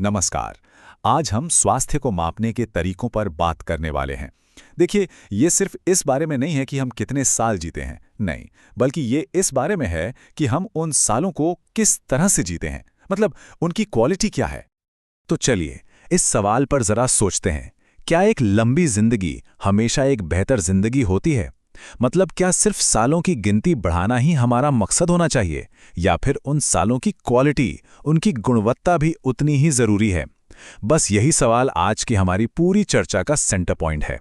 नमस्कार। आज हम स्वास्थ्य को मापने के तरीकों पर बात करने वाले हैं। देखिए, ये सिर्फ इस बारे में नहीं है कि हम कितने साल जीते हैं, नहीं, बल्कि ये इस बारे में है कि हम उन सालों को किस तरह से जीते हैं, मतलब उनकी क्वालिटी क्या है। तो चलिए, इस सवाल पर जरा सोचते हैं। क्या एक लंबी जिंदगी हमेशा एक बेहतर जिंदगी होती है? मतलब क्या सिर्फ सालों की गिनती बढ़ाना ही हमारा मकसद होना चाहिए, या फिर उन सालों की क्वालिटी, उनकी गुणवत्ता भी उतनी ही जरूरी है? बस यही सवाल आज की हमारी पूरी चर्चा का सेंटर पॉइंट है।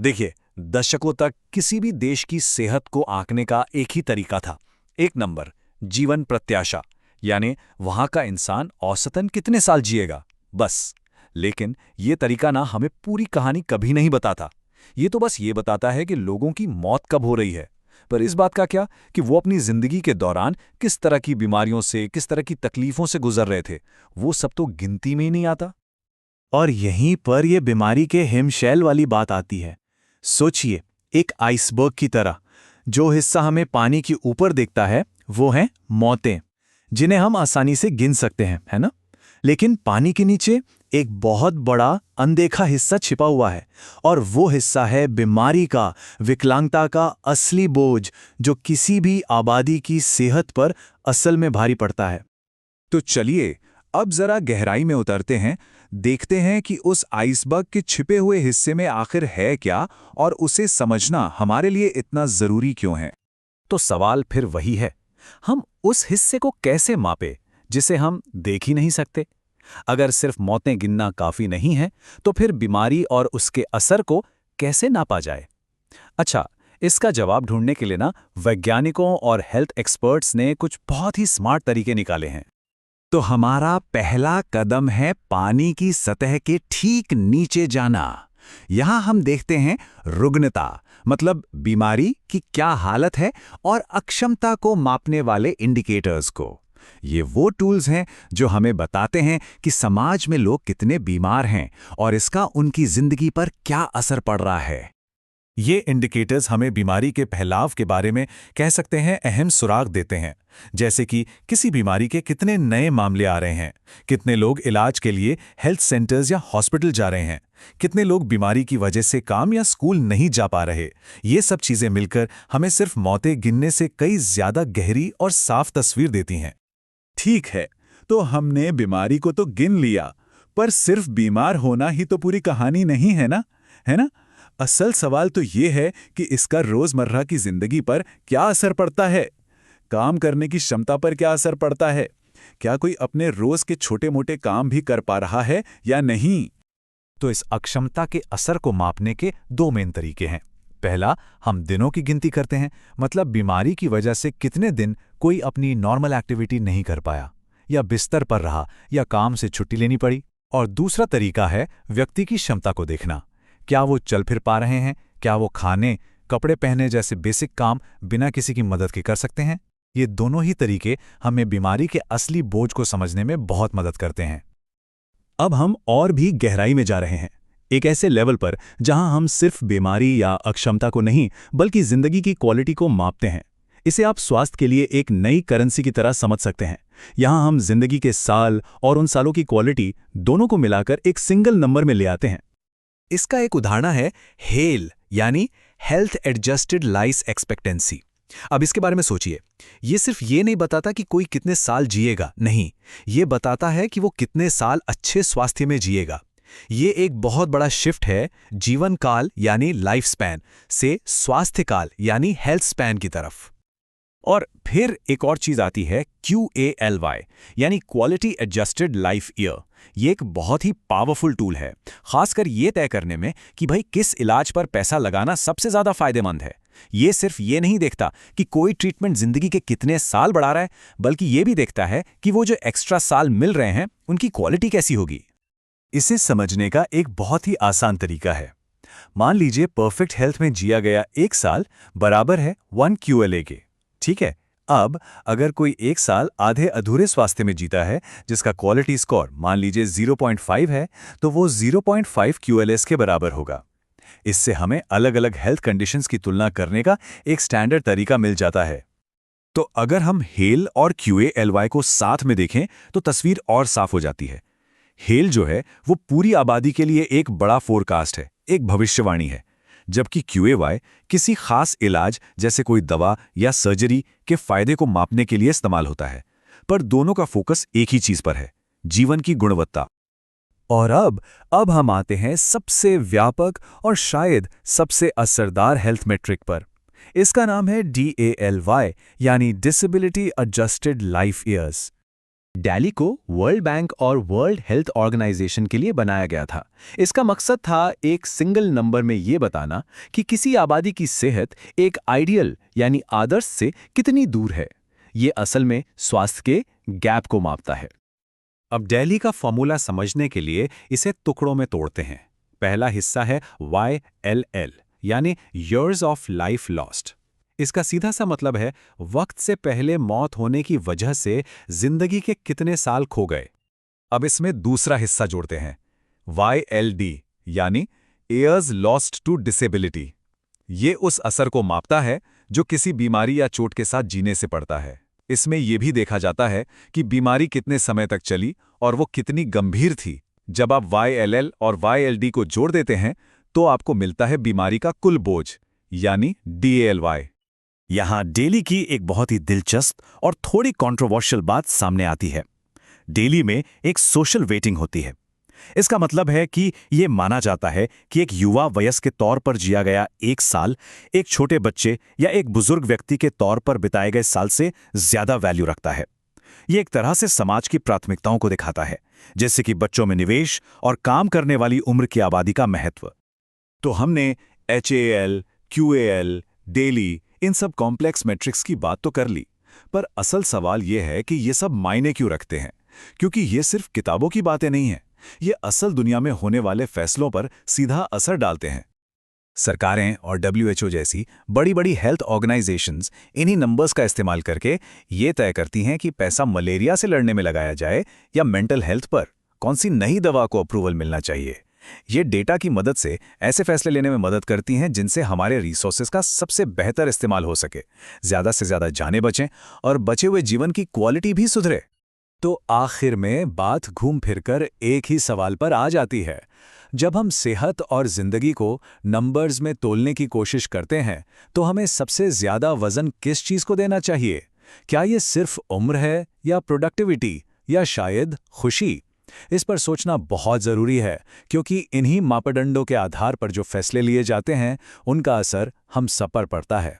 देखिए, दशकों तक किसी भी देश की सेहत को आंकने का एक ही तरीका था। एक नंबर, जीवन प्रत्याशा, यानी वहां का इंसान औसतन कितने साल जिएगा, बस। लेकिन ये तरीका ना हमें पूरी कहानी कभी नहीं बताता। ये तो बस ये बताता है कि लोगों की मौत कब हो रही है, पर इस बात का क्या कि वो अपनी जिंदगी के दौरान किस तरह की बीमारियों से, किस तरह की तकलीफों से गुजर रहे थे, वो सब तो गिनती में ही नहीं आता। और यहीं पर यह बीमारी के हिमशैल वाली बात आती है। सोचिए, एक आइसबर्ग की तरह जो हिस्सा हमें पानी के ऊपर दिखता है वो हैं मौतें, जिन्हें हम आसानी से गिन सकते हैं, है ना? लेकिन पानी के नीचे एक बहुत बड़ा अनदेखा हिस्सा छिपा हुआ है, और वो हिस्सा है बीमारी का, विकलांगता का असली बोझ, जो किसी भी आबादी की सेहत पर असल में भारी पड़ता है। तो चलिए, अब जरा गहराई में उतरते हैं, देखते हैं कि उस आइसबर्ग के छिपे हुए हिस्से में आखिर है क्या, और उसे समझना हमारे लिए इतना जरूरी क्यों है। तो सवाल फिर वही है, हम उस हिस्से को कैसे मापे जिसे हम देख ही नहीं सकते? अगर सिर्फ मौतें गिनना काफी नहीं है, तो फिर बीमारी और उसके असर को कैसे नापा जाए? अच्छा, इसका जवाब ढूंढने के लिए ना वैज्ञानिकों और हेल्थ एक्सपर्ट्स ने कुछ बहुत ही स्मार्ट तरीके निकाले हैं। तो हमारा पहला कदम है पानी की सतह के ठीक नीचे जाना। यहां हम देखते हैं रुग्णता, मतलब बीमारी की क्या हालत है, और अक्षमता को मापने वाले इंडिकेटर्स को। ये वो टूल्स हैं जो हमें बताते हैं कि समाज में लोग कितने बीमार हैं और इसका उनकी जिंदगी पर क्या असर पड़ रहा है। ये इंडिकेटर्स हमें बीमारी के फैलाव के बारे में कह सकते हैं अहम सुराग देते हैं, जैसे कि किसी बीमारी के कितने नए मामले आ रहे हैं, कितने लोग इलाज के लिए हेल्थ सेंटर्स या हॉस्पिटल जा रहे हैं, कितने लोग बीमारी की वजह से काम या स्कूल नहीं जा पा रहे। ये सब चीजें मिलकर हमें सिर्फ मौतें गिनने से कई ज्यादा गहरी और साफ तस्वीर देती हैं। ठीक है, तो हमने बीमारी को तो गिन लिया, पर सिर्फ बीमार होना ही तो पूरी कहानी नहीं है ना, है ना? असल सवाल तो ये है कि इसका रोजमर्रा की जिंदगी पर क्या असर पड़ता है। काम करने की क्षमता पर क्या असर पड़ता है? क्या कोई अपने रोज के छोटे-मोटे काम भी कर पा रहा है या नहीं? तो इस अक्षमता के असर को मापने के दो मेन तरीके हैं। पहला, हम दिनों की गिनती करते हैं, मतलब बीमारी की वजह से कितने दिन कोई अपनी नॉर्मल एक्टिविटी नहीं कर पाया, या बिस्तर पर रहा, या काम से छुट्टी लेनी पड़ी। और दूसरा तरीका है व्यक्ति की क्षमता को देखना। क्या वो चल फिर पा रहे हैं? क्या वो खाने, कपड़े पहने जैसे बेसिक काम बिना किसी की मदद के कर सकते हैं? ये दोनों ही तरीके हमें बीमारी के असली बोझ को समझने में बहुत मदद करते हैं। अब हम और भी गहराई में जा रहे हैं, एक ऐसे लेवल पर जहां हम सिर्फ बीमारी या अक्षमता को नहीं, बल्कि जिंदगी की क्वालिटी को मापते हैं। इसे आप स्वास्थ्य के लिए एक नई करेंसी की तरह समझ सकते हैं। यहां हम जिंदगी के साल और उन सालों की क्वालिटी दोनों को मिलाकर एक सिंगल नंबर में ले आते हैं। इसका एक उदाहरण है हेल, यानी हेल्थ एडजस्टेड लाइफ एक्सपेक्टेंसी। अब इसके बारे में सोचिए, ये सिर्फ ये नहीं बताता कि कोई कितने साल जिएगा, नहीं, ये बताता है कि वो कितने साल अच्छे स्वास्थ्य में जिएगा। ये एक बहुत बड़ा शिफ्ट है जीवन काल यानी लाइफ स्पैन से स्वास्थ्य काल यानी हेल्थ स्पैन की तरफ। और फिर एक और चीज आती है QALY, यानी क्वालिटी एडजस्टेड लाइफ ईयर। ये एक बहुत ही पावरफुल टूल है, खासकर ये तय करने में कि भाई किस इलाज पर पैसा लगाना सबसे ज्यादा फायदेमंद है। ये सिर्फ ये नहीं देखता कि कोई ट्रीटमेंट जिंदगी के कितने साल बढ़ा रहा है, बल्कि ये भी देखता है कि वो जो एक्स्ट्रा साल मिल रहे हैं उनकी क्वालिटी कैसी होगी। इसे समझने का एक बहुत ही आसान तरीका है। मान लीजिए परफेक्ट हेल्थ में जिया गया 1 साल बराबर है 1 QLA के, ठीक है? अब अगर कोई 1 साल आधे अधूरे स्वास्थ्य में जीता है, जिसका क्वालिटी स्कोर मान लीजिए 0.5 है, तो वो 0.5 QLS के बराबर होगा। इससे हमें अलग अलग हेल्थ कंडीशंस की तुलना करने का एक स्टैंडर्ड तरीका मिल जाता है। तो अगर हम हेल और QALY को साथ में देखें तो तस्वीर और साफ हो जाती है। हेल जो है वो पूरी आबादी के लिए एक बड़ा फोरकास्ट है, एक भविष्यवाणी है, जबकि QAY किसी खास इलाज जैसे कोई दवा या सर्जरी के फायदे को मापने के लिए इस्तेमाल होता है। पर दोनों का फोकस एक ही चीज पर है, जीवन की गुणवत्ता। और अब हम आते हैं सबसे व्यापक और शायद सबसे असरदार हेल्थ मेट्रिक पर। इसका नाम है DALY, यानी disability adjusted life years. DALY को वर्ल्ड बैंक और वर्ल्ड हेल्थ ऑर्गेनाइजेशन के लिए बनाया गया था। इसका मकसद था एक सिंगल नंबर में ये बताना कि किसी आबादी की सेहत एक आइडियल यानी आदर्श से कितनी दूर है। ये असल में स्वास्थ्य के गैप को मापता है। अब डेली का फॉर्मूला समझने के लिए इसे टुकड़ों में तोड़ते हैं। पहला हिस्सा है YLL, यानी Years of Life Lost। इसका सीधा सा मतलब है वक्त से पहले मौत होने की वजह से जिंदगी के कितने साल खो गए। अब इसमें दूसरा हिस्सा जोड़ते हैं, YLD, यानी Years Lost to Disability। ये उस असर को मापता है जो किसी बीमारी या चोट के साथ जीने से पड़ता है। इसमें यह भी देखा जाता है कि बीमारी कितने समय तक चली और वो कितनी गंभीर थी। जब आप YLL और YLD को जोड़ देते हैं तो आपको मिलता है बीमारी का कुल बोझ, यानी DALY। यहाँ डेली की एक बहुत ही दिलचस्प और थोड़ी कंट्रोवर्शियल बात सामने आती है। डेली में एक सोशल वेटिंग होती है। इसका मतलब है कि ये माना जाता है कि एक युवा वयस्क के तौर पर जिया गया 1 साल एक छोटे बच्चे या एक बुजुर्ग व्यक्ति के तौर पर बिताए गए साल से ज्यादा वैल्यू रखता है। ये एक तरह से समाज की प्राथमिकताओं को दिखाता है, जैसे कि बच्चों में निवेश और काम करने वाली उम्र की आबादी का महत्व। तो हमने HAL, QAL, डेली, इन सब कॉम्प्लेक्स मैट्रिक्स की बात तो कर ली, पर असल सवाल यह है कि ये सब मायने क्यों रखते हैं? क्योंकि ये सिर्फ किताबों की बातें नहीं हैं, ये असल दुनिया में होने वाले फैसलों पर सीधा असर डालते हैं। सरकारें और WHO जैसी बड़ी बड़ी हेल्थ ऑर्गेनाइजेशंस इन्हीं नंबर्स का इस्तेमाल करके ये तय करती हैं कि पैसा मलेरिया से लड़ने में लगाया जाए या मेंटल हेल्थ पर कौन सी नई दवा को अप्रूवल मिलना चाहिए। ये डेटा की मदद से ऐसे फैसले लेने में मदद करती हैं जिनसे हमारे रिसोर्सेज का सबसे बेहतर इस्तेमाल हो सके, ज़्यादा से ज़्यादा जानें बचें और बचे हुए जीवन की क्वालिटी भी सुधरे। तो आखिर में बात घूम फिरकर एक ही सवाल पर आ जाती है। जब हम सेहत और जिंदगी को नंबर्स में तोलने की कोशिश करते हैं तो हमें सबसे ज्यादा वजन किस चीज को देना चाहिए? क्या ये सिर्फ उम्र है या प्रोडक्टिविटी या शायद खुशी? इस पर सोचना बहुत जरूरी है, क्योंकि इन्हीं मापदंडों के आधार पर जो फैसले लिए जाते हैं उनका असर हम सब पर पड़ता है।